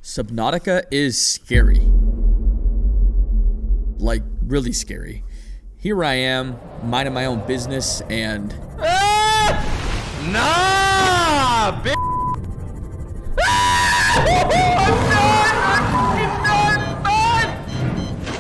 Subnautica is scary. Like, really scary. Here I am, minding my own business, and... Nah, bitch!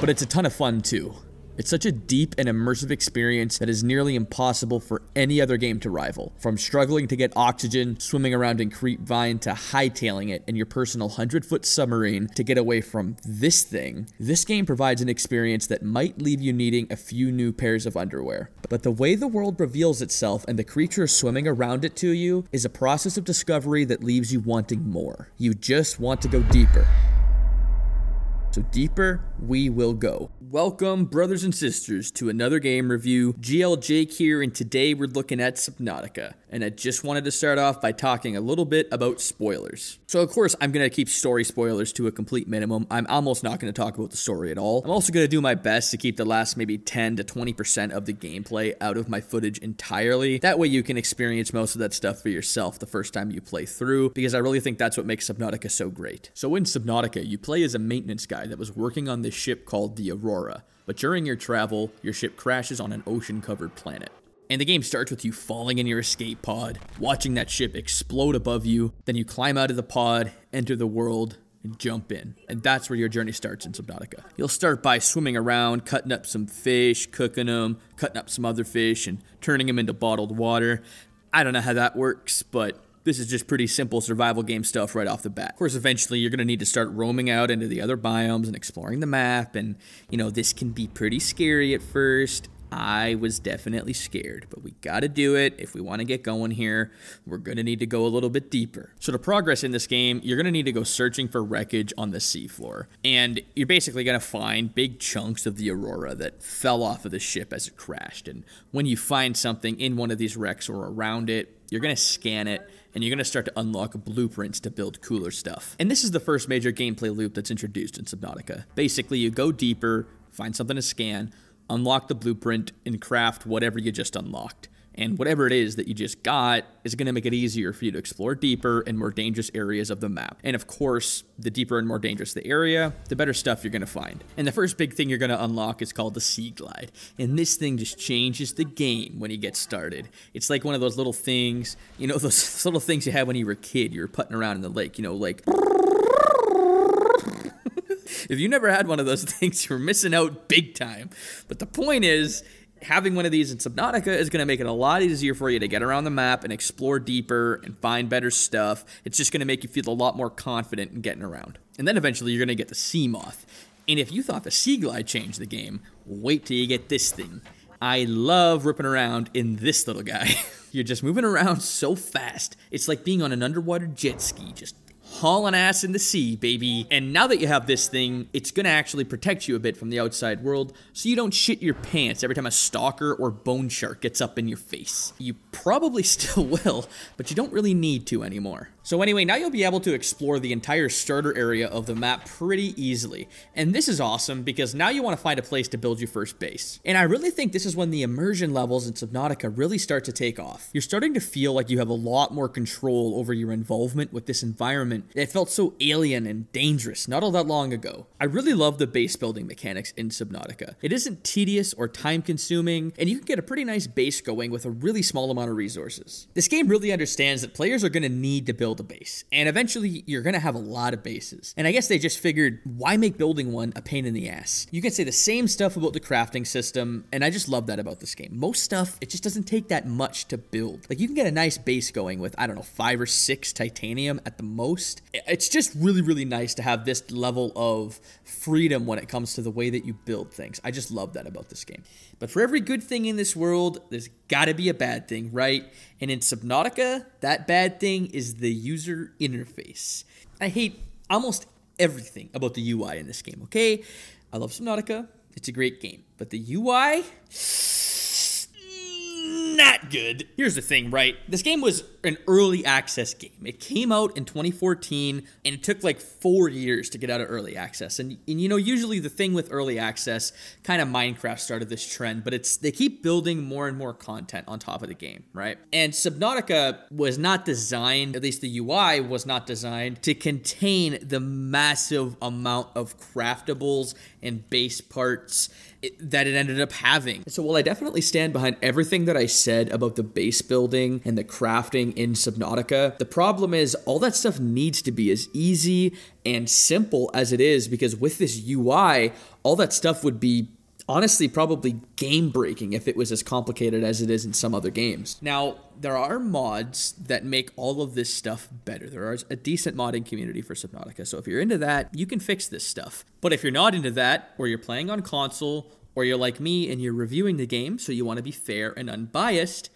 But it's a ton of fun, too. It's such a deep and immersive experience that is nearly impossible for any other game to rival. From struggling to get oxygen, swimming around in creepvine, to hightailing it in your personal 100-foot submarine to get away from this thing, this game provides an experience that might leave you needing a few new pairs of underwear. But the way the world reveals itself and the creatures swimming around it to you is a process of discovery that leaves you wanting more. You just want to go deeper. So deeper we will go. Welcome, brothers and sisters, to another game review. GL Jake here, and today we're looking at Subnautica. And I just wanted to start off by talking a little bit about spoilers. So of course, I'm going to keep story spoilers to a complete minimum. I'm almost not going to talk about the story at all. I'm also going to do my best to keep the last maybe 10 to 20% of the gameplay out of my footage entirely. That way you can experience most of that stuff for yourself the first time you play through, because I really think that's what makes Subnautica so great. So in Subnautica, you play as a maintenance guy that was working on this ship called the Aurora, but during your travel, your ship crashes on an ocean-covered planet. And the game starts with you falling in your escape pod, watching that ship explode above you, then you climb out of the pod, enter the world, and jump in. And that's where your journey starts in Subnautica. You'll start by swimming around, cutting up some fish, cooking them, cutting up some other fish, and turning them into bottled water. I don't know how that works, but this is just pretty simple survival game stuff right off the bat. Of course, eventually you're going to need to start roaming out into the other biomes and exploring the map, and, you know, this can be pretty scary at first. I was definitely scared, but we gotta do it. If we want to get going here, we're gonna need to go a little bit deeper. So to progress in this game, you're gonna need to go searching for wreckage on the seafloor. And you're basically gonna find big chunks of the Aurora that fell off of the ship as it crashed. And when you find something in one of these wrecks or around it, you're gonna scan it, and you're gonna start to unlock blueprints to build cooler stuff. And this is the first major gameplay loop that's introduced in Subnautica. Basically, you go deeper, find something to scan, unlock the blueprint, and craft whatever you just unlocked. And whatever it is that you just got is going to make it easier for you to explore deeper and more dangerous areas of the map. And of course, the deeper and more dangerous the area, the better stuff you're going to find. And the first big thing you're going to unlock is called the Sea Glide. And this thing just changes the game when you get started. It's like one of those little things, you know, those little things you had when you were a kid. You were putting around in the lake, you know, like... If you never had one of those things, you're missing out big time. But the point is, having one of these in Subnautica is going to make it a lot easier for you to get around the map and explore deeper and find better stuff. It's just going to make you feel a lot more confident in getting around. And then eventually you're going to get the Sea Moth. And if you thought the Sea Glide changed the game, wait till you get this thing. I love ripping around in this little guy. You're just moving around so fast. It's like being on an underwater jet ski, just hauling ass in the sea, baby. And now that you have this thing, it's gonna actually protect you a bit from the outside world, so you don't shit your pants every time a stalker or bone shark gets up in your face. You probably still will, but you don't really need to anymore. So anyway, now you'll be able to explore the entire starter area of the map pretty easily. And this is awesome because now you want to find a place to build your first base. And I really think this is when the immersion levels in Subnautica really start to take off. You're starting to feel like you have a lot more control over your involvement with this environment. It felt so alien and dangerous not all that long ago. I really love the base building mechanics in Subnautica. It isn't tedious or time consuming, and you can get a pretty nice base going with a really small amount of resources. This game really understands that players are going to need to build a base, and eventually you're going to have a lot of bases. And I guess they just figured, why make building one a pain in the ass? You can say the same stuff about the crafting system, and I just love that about this game. Most stuff, it just doesn't take that much to build. Like, you can get a nice base going with, I don't know, 5 or 6 titanium at the most. It's just really, really nice to have this level of freedom when it comes to the way that you build things. I just love that about this game. But for every good thing in this world, there's gotta be a bad thing, right? And in Subnautica, that bad thing is the user interface. I hate almost everything about the UI in this game, okay? I love Subnautica. It's a great game. But the UI... not good. Here's the thing, right? This game was an early access game. It came out in 2014, and it took like 4 years to get out of early access. And you know, usually the thing with early access, kind of Minecraft started this trend, but they keep building more and more content on top of the game, right? And Subnautica was not designed, at least the UI was not designed, to contain the massive amount of craftables and base parts that it ended up having. So while I definitely stand behind everything that I said about the base building and the crafting in Subnautica, the problem is all that stuff needs to be as easy and simple as it is, because with this UI, all that stuff would be honestly probably game breaking if it was as complicated as it is in some other games. Now, there are mods that make all of this stuff better. There is a decent modding community for Subnautica, so if you're into that, you can fix this stuff. But if you're not into that, or you're playing on console, or you're like me and you're reviewing the game, so you want to be fair and unbiased,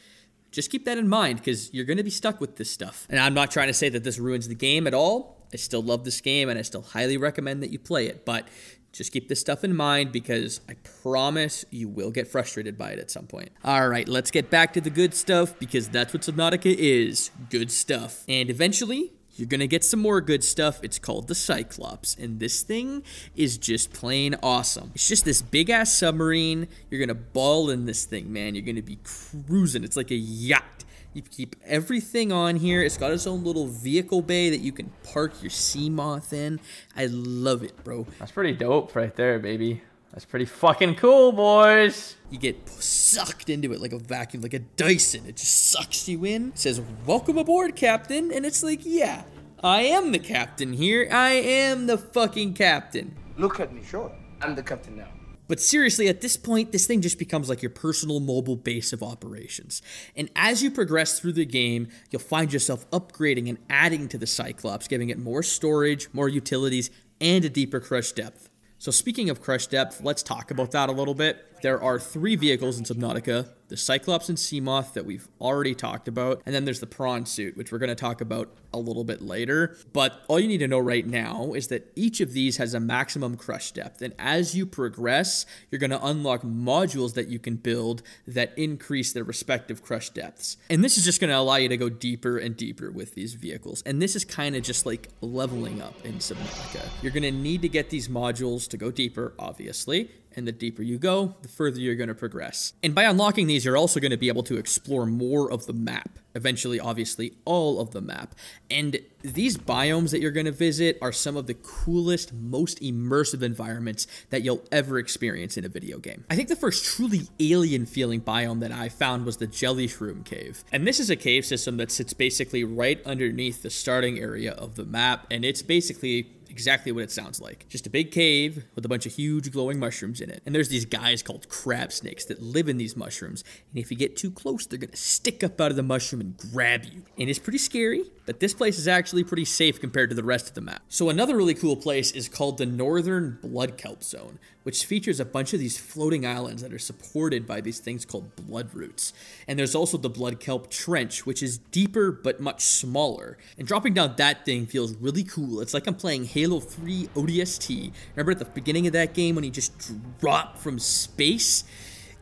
just keep that in mind, because you're going to be stuck with this stuff. And I'm not trying to say that this ruins the game at all. I still love this game, and I still highly recommend that you play it, but just keep this stuff in mind, because I promise you will get frustrated by it at some point. All right, let's get back to the good stuff, because that's what Subnautica is, good stuff. And eventually, you're gonna get some more good stuff. It's called the Cyclops, and this thing is just plain awesome. It's just this big-ass submarine. You're gonna ball in this thing, man. You're gonna be cruising. It's like a yacht. You keep everything on here. It's got its own little vehicle bay that you can park your sea moth in. I love it, bro. That's pretty dope right there, baby. That's pretty fucking cool, boys. You get sucked into it like a vacuum, like a Dyson. It just sucks you in. It says, "Welcome aboard, Captain." And it's like, yeah, I am the captain here. I am the fucking captain. Look at me, sure. I'm the captain now. But seriously, at this point, this thing just becomes like your personal mobile base of operations. And as you progress through the game, you'll find yourself upgrading and adding to the Cyclops, giving it more storage, more utilities, and a deeper crush depth. So speaking of crush depth, let's talk about that a little bit. There are 3 vehicles in Subnautica: the Cyclops and Seamoth that we've already talked about, and then there's the prawn suit, which we're going to talk about a little bit later. But all you need to know right now is that each of these has a maximum crush depth, and as you progress, you're going to unlock modules that you can build that increase their respective crush depths. And this is just going to allow you to go deeper and deeper with these vehicles, and this is kind of just like leveling up in Subnautica. You're going to need to get these modules to go deeper, obviously, and the deeper you go, the further you're going to progress. And by unlocking these, you're also going to be able to explore more of the map. Eventually, obviously, all of the map. And these biomes that you're going to visit are some of the coolest, most immersive environments that you'll ever experience in a video game. I think the first truly alien-feeling biome that I found was the Jelly Shroom Cave. And this is a cave system that sits basically right underneath the starting area of the map, and it's basically exactly what it sounds like. Just a big cave with a bunch of huge glowing mushrooms in it. And there's these guys called crab snakes that live in these mushrooms. And if you get too close, they're gonna stick up out of the mushroom and grab you. And it's pretty scary, but this place is actually pretty safe compared to the rest of the map. So another really cool place is called the Northern Blood Kelp Zone, which features a bunch of these floating islands that are supported by these things called blood roots. And there's also the Blood Kelp Trench, which is deeper but much smaller. And dropping down that thing feels really cool. It's like I'm playing Halo 3 ODST. Remember at the beginning of that game when you just drop from space?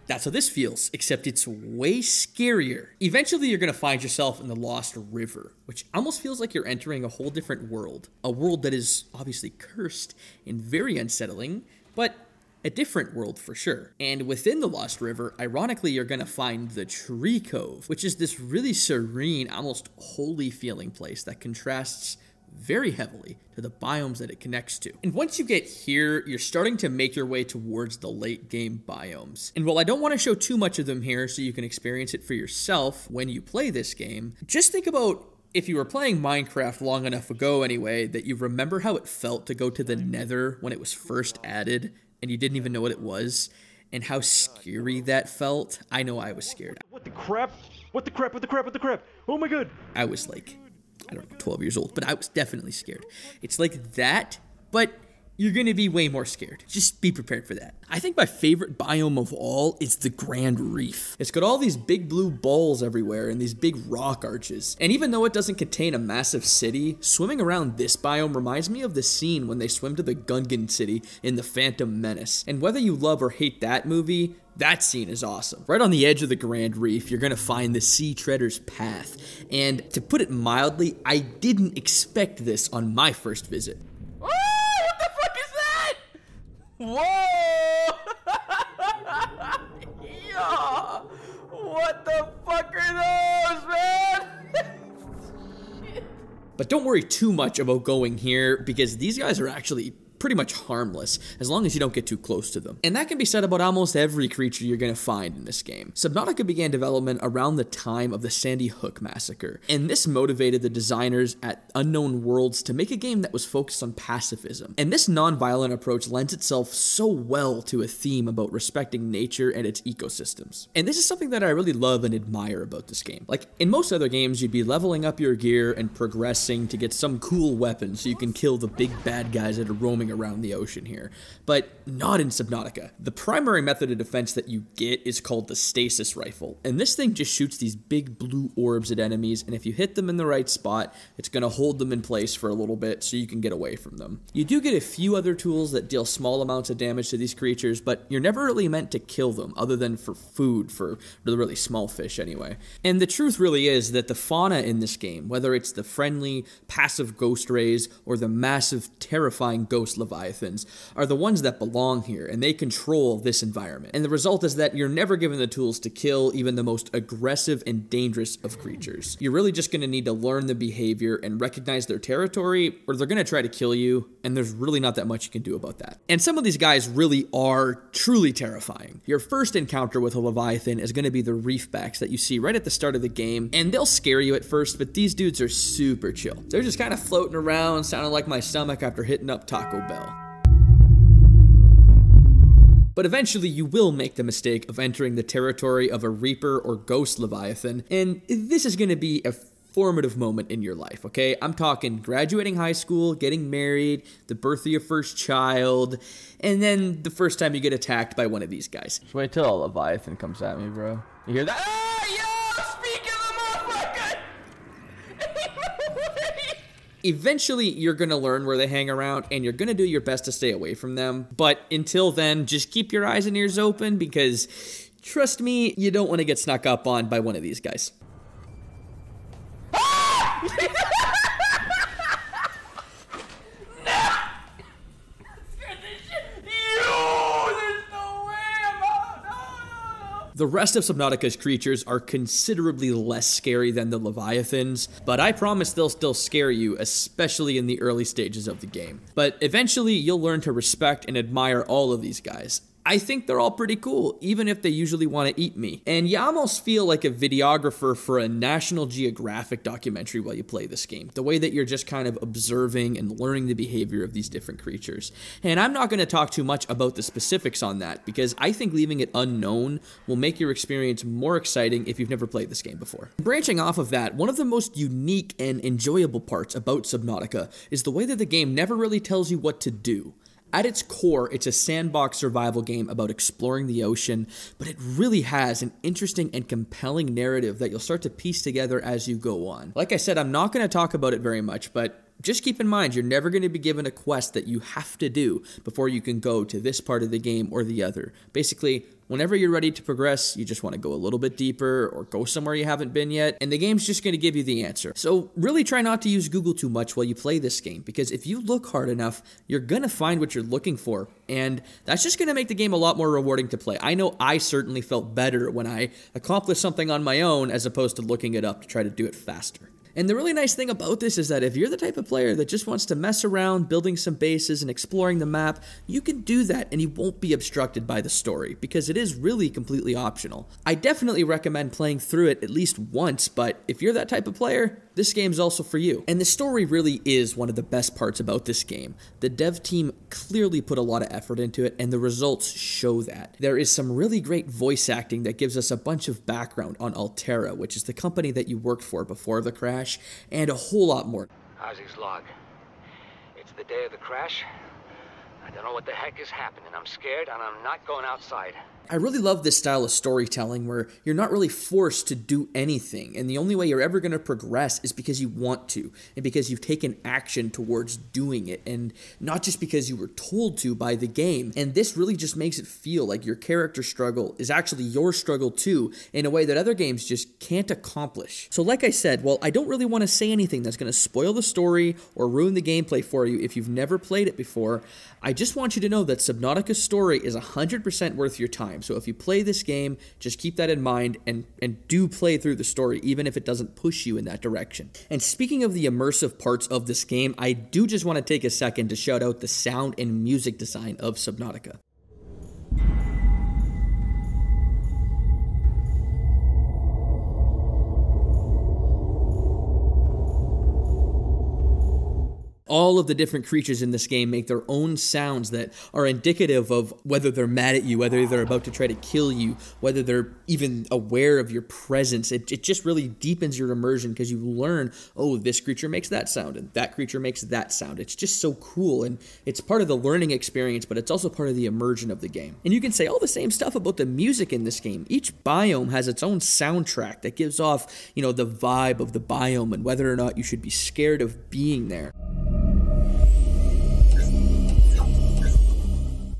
That's how this feels, except it's way scarier. Eventually, you're gonna find yourself in the Lost River, which almost feels like you're entering a whole different world. A world that is obviously cursed and very unsettling, but a different world for sure. And within the Lost River, ironically, you're gonna find the Tree Cove, which is this really serene, almost holy feeling place that contrasts very heavily to the biomes that it connects to. And once you get here, you're starting to make your way towards the late game biomes. And while I don't want to show too much of them here so you can experience it for yourself when you play this game, just think about if you were playing Minecraft long enough ago anyway, that you remember how it felt to go to the Nether when it was first added and you didn't even know what it was, and how scary that felt. I know I was scared. What the crap? What the crap? What the crap? What the crap? Oh my god. I was like, I don't know, 12 years old, but I was definitely scared. It's like that, but you're gonna be way more scared. Just be prepared for that. I think my favorite biome of all is the Grand Reef. It's got all these big blue balls everywhere and these big rock arches. And even though it doesn't contain a massive city, swimming around this biome reminds me of the scene when they swim to the Gungan city in The Phantom Menace. And whether you love or hate that movie, that scene is awesome. Right on the edge of the Grand Reef, you're gonna find the Sea Treader's Path. And to put it mildly, I didn't expect this on my first visit. Whoa! Yeah! What the fuck are those, man? But don't worry too much about going here, because these guys are actually pretty much harmless, as long as you don't get too close to them. And that can be said about almost every creature you're gonna find in this game. Subnautica began development around the time of the Sandy Hook massacre, and this motivated the designers at Unknown Worlds to make a game that was focused on pacifism. And this non-violent approach lends itself so well to a theme about respecting nature and its ecosystems. And this is something that I really love and admire about this game. Like, in most other games, you'd be leveling up your gear and progressing to get some cool weapon so you can kill the big bad guys that are roaming around the ocean here, but not in Subnautica. The primary method of defense that you get is called the stasis rifle, and this thing just shoots these big blue orbs at enemies, and if you hit them in the right spot, it's gonna hold them in place for a little bit so you can get away from them. You do get a few other tools that deal small amounts of damage to these creatures, but you're never really meant to kill them, other than for food, for the really small fish anyway. And the truth really is that the fauna in this game, whether it's the friendly, passive ghost rays or the massive, terrifying ghost leviathans, are the ones that belong here, and they control this environment. And the result is that you're never given the tools to kill even the most aggressive and dangerous of creatures. You're really just going to need to learn the behavior and recognize their territory, or they're going to try to kill you, and there's really not that much you can do about that. And some of these guys really are truly terrifying. Your first encounter with a leviathan is going to be the reefbacks that you see right at the start of the game, and they'll scare you at first, but these dudes are super chill. They're just kind of floating around, sounding like my stomach after hitting up Taco Bell. But eventually you will make the mistake of entering the territory of a Reaper or Ghost Leviathan, and this is going to be a formative moment in your life, okay? I'm talking graduating high school, getting married, the birth of your first child, and then the first time you get attacked by one of these guys. Just wait till a Leviathan comes at me, bro. You hear that? Ah, yo! Speak of the motherfucker! Eventually, you're gonna learn where they hang around, and you're gonna do your best to stay away from them. But until then, just keep your eyes and ears open, because trust me, you don't want to get snuck up on by one of these guys. The rest of Subnautica's creatures are considerably less scary than the Leviathans, but I promise they'll still scare you, especially in the early stages of the game. But eventually, you'll learn to respect and admire all of these guys. I think they're all pretty cool, even if they usually want to eat me. And you almost feel like a videographer for a National Geographic documentary while you play this game. The way that you're just kind of observing and learning the behavior of these different creatures. And I'm not going to talk too much about the specifics on that, because I think leaving it unknown will make your experience more exciting if you've never played this game before. Branching off of that, one of the most unique and enjoyable parts about Subnautica is the way that the game never really tells you what to do. At its core, it's a sandbox survival game about exploring the ocean, but it really has an interesting and compelling narrative that you'll start to piece together as you go on. Like I said, I'm not going to talk about it very much, but just keep in mind, you're never going to be given a quest that you have to do before you can go to this part of the game or the other. Basically, whenever you're ready to progress, you just want to go a little bit deeper or go somewhere you haven't been yet, and the game's just going to give you the answer. So really try not to use Google too much while you play this game, because if you look hard enough, you're going to find what you're looking for, and that's just going to make the game a lot more rewarding to play. I know I certainly felt better when I accomplished something on my own as opposed to looking it up to try to do it faster. And the really nice thing about this is that if you're the type of player that just wants to mess around, building some bases and exploring the map, you can do that and you won't be obstructed by the story, because it is really completely optional. I definitely recommend playing through it at least once, but if you're that type of player, this game's also for you. And the story really is one of the best parts about this game. The dev team clearly put a lot of effort into it, and the results show that. There is some really great voice acting that gives us a bunch of background on Altera, which is the company that you worked for before the crash, and a whole lot more. Isaac's log. It's the day of the crash. I don't know what the heck is happening. I'm scared and I'm not going outside. I really love this style of storytelling where you're not really forced to do anything, and the only way you're ever going to progress is because you want to, and because you've taken action towards doing it, and not just because you were told to by the game. And this really just makes it feel like your character struggle is actually your struggle too, in a way that other games just can't accomplish. So like I said, while I don't really want to say anything that's going to spoil the story or ruin the gameplay for you if you've never played it before, I just want you to know that Subnautica's story is 100% worth your time. So if you play this game, just keep that in mind and do play through the story, even if it doesn't push you in that direction. And speaking of the immersive parts of this game, I do just want to take a second to shout out the sound and music design of Subnautica. All of the different creatures in this game make their own sounds that are indicative of whether they're mad at you, whether they're about to try to kill you, whether they're even aware of your presence. It just really deepens your immersion because you learn, oh, this creature makes that sound and that creature makes that sound. It's just so cool, and it's part of the learning experience, but it's also part of the immersion of the game. And you can say all the same stuff about the music in this game. Each biome has its own soundtrack that gives off, the vibe of the biome and whether or not you should be scared of being there.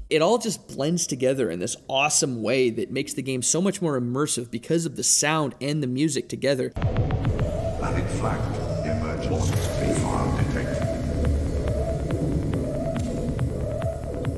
It all just blends together in this awesome way that makes the game so much more immersive because of the sound and the music together. Planet flagged. Emergency file detected.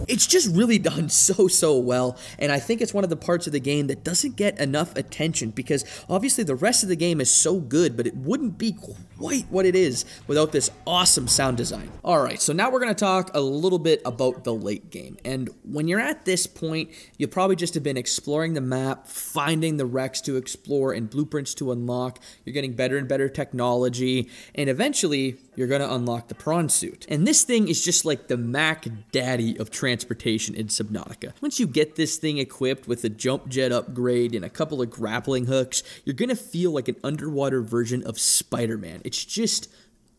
It's just really done so well, and I think it's one of the parts of the game that doesn't get enough attention because obviously the rest of the game is so good, but it wouldn't be quite what it is without this awesome sound design. Alright, so now we're going to talk a little bit about the late game, and when you're at this point, you'll probably just have been exploring the map, finding the wrecks to explore and blueprints to unlock, you're getting better and better technology, and eventually you're going to unlock the prawn suit. And this thing is just like the Mac Daddy of transportation in Subnautica. Once you get this thing equipped with a jump jet upgrade and a couple of grappling hooks, you're going to feel like an underwater version of Spider-Man. It's just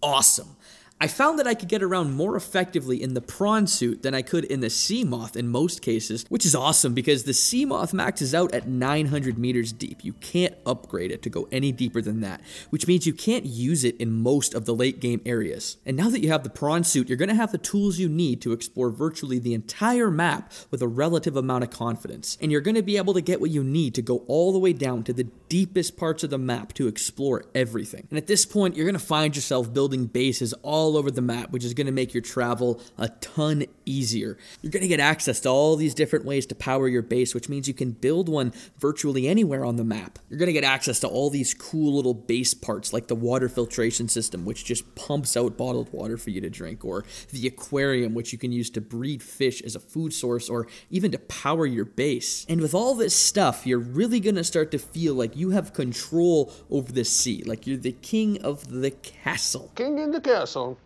awesome. I found that I could get around more effectively in the prawn suit than I could in the sea moth in most cases, which is awesome because the sea moth maxes out at 900 meters deep. You can't upgrade it to go any deeper than that, which means you can't use it in most of the late game areas. And now that you have the prawn suit, you're going to have the tools you need to explore virtually the entire map with a relative amount of confidence. And you're going to be able to get what you need to go all the way down to the deepest parts of the map to explore everything. And at this point, you're going to find yourself building bases all over the map, which is going to make your travel a ton easier. You're going to get access to all these different ways to power your base, which means you can build one virtually anywhere on the map. You're going to get access to all these cool little base parts like the water filtration system, which just pumps out bottled water for you to drink, or the aquarium, which you can use to breed fish as a food source, or even to power your base. And with all this stuff, you're really going to start to feel like you have control over the sea, like you're the king of the castle. King in the castle.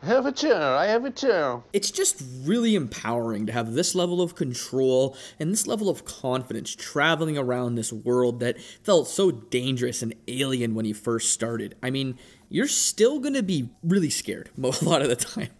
Have a chair, I have a chair. It's just really empowering to have this level of control and this level of confidence traveling around this world that felt so dangerous and alien when you first started. I mean, you're still going to be really scared a lot of the time,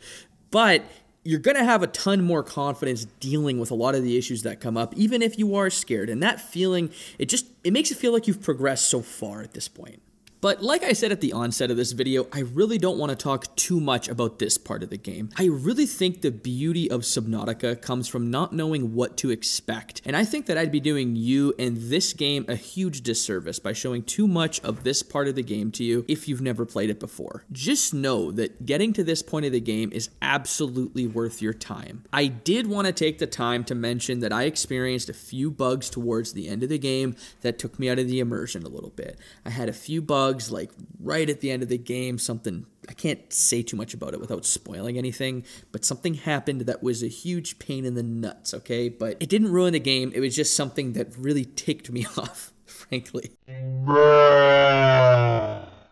but you're going to have a ton more confidence dealing with a lot of the issues that come up, even if you are scared. And that feeling, it makes it feel like you've progressed so far at this point. But like I said at the onset of this video, I really don't want to talk too much about this part of the game. I really think the beauty of Subnautica comes from not knowing what to expect. And I think that I'd be doing you and this game a huge disservice by showing too much of this part of the game to you if you've never played it before. Just know that getting to this point of the game is absolutely worth your time. I did want to take the time to mention that I experienced a few bugs towards the end of the game that took me out of the immersion a little bit. I had a few bugs like right at the end of the game, something, I can't say too much about it without spoiling anything, but something happened that was a huge pain in the nuts, okay? But it didn't ruin the game, it was just something that really ticked me off, frankly.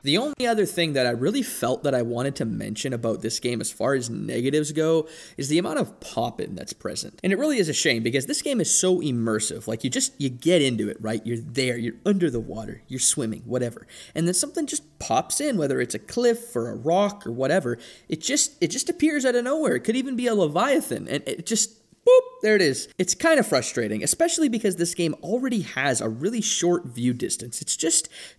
The only other thing that I really felt that I wanted to mention about this game as far as negatives go is the amount of pop-in that's present. And it really is a shame because this game is so immersive. Like you get into it, right? You're there, you're under the water, you're swimming, whatever. And then something just pops in, whether it's a cliff or a rock or whatever. It just appears out of nowhere. It could even be a Leviathan, and it just boop, there it is. It's kind of frustrating, especially because this game already has a really short view distance.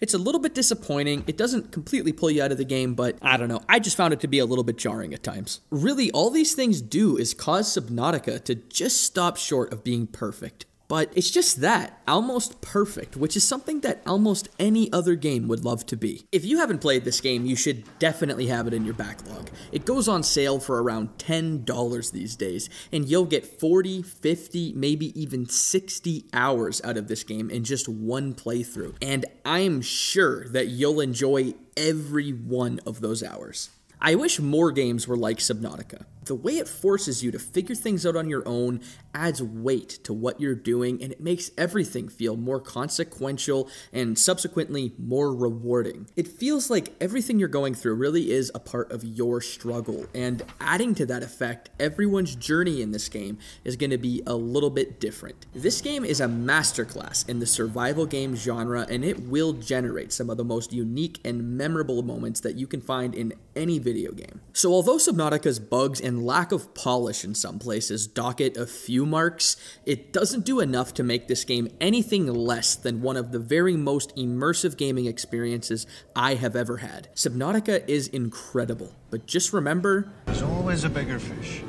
It's a little bit disappointing. It doesn't completely pull you out of the game, but I don't know. I just found it to be a little bit jarring at times. Really, all these things do is cause Subnautica to just stop short of being perfect. But it's just that, almost perfect, which is something that almost any other game would love to be. If you haven't played this game, you should definitely have it in your backlog. It goes on sale for around $10 these days, and you'll get 40, 50, maybe even 60 hours out of this game in just one playthrough. And I'm sure that you'll enjoy every one of those hours. I wish more games were like Subnautica. The way it forces you to figure things out on your own adds weight to what you're doing, and it makes everything feel more consequential and subsequently more rewarding. It feels like everything you're going through really is a part of your struggle, and adding to that effect, everyone's journey in this game is going to be a little bit different. This game is a masterclass in the survival game genre, and it will generate some of the most unique and memorable moments that you can find in any video game. So although Subnautica's bugs and lack of polish in some places dock it a few marks, it doesn't do enough to make this game anything less than one of the very most immersive gaming experiences I have ever had. Subnautica is incredible, but just remember, there's always a bigger fish.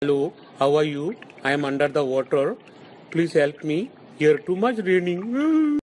Hello, how are you? I am under the water. Please help me. Here too much raining.